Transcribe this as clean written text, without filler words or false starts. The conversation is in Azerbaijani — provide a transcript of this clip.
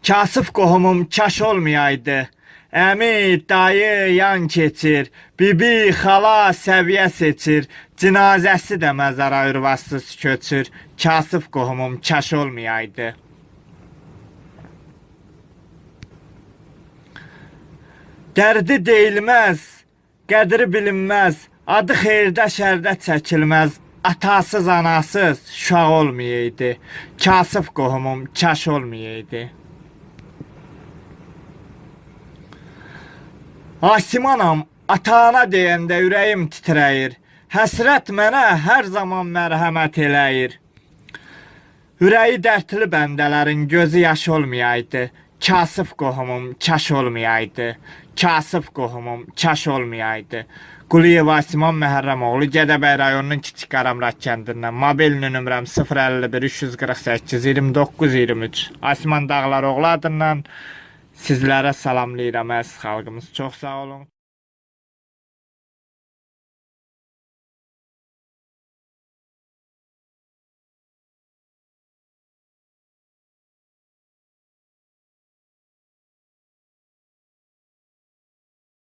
Kasıb qohumum kaş olmayaydı. Əmi, dayı yan keçir, bibi, xala səviyyə seçir, cinazəsi də məzara ürvasız köçür, kasıb qohumum kaş olmayaydı. Dərdi deyilməz, qədri bilinməz, adı xeyirdə şərdə çəkilməz, atasız anasız şüa olmayaydı, kasıb qohumum kaş olmayaydı. Asimanam, ata-ana deyəndə ürəyim titrəyir, həsrət mənə hər zaman mərhəmət eləyir. Ürəyi dərdli bəndələrin gözü yaş olmayaydı, kasıb qohumum kaş olmayaydı, kasıb qohumum kaş olmayaydı. Quliyev Asiman Məhərrəmoğlu, Gədəbəy rayonunun Kiçik Qaramraq kəndindən, mobil nömrəm 051 348 29 23. Asiman Dağlar oğlu adından sizlərə salamlayıram əziz xalqımız. Çox sağ olun.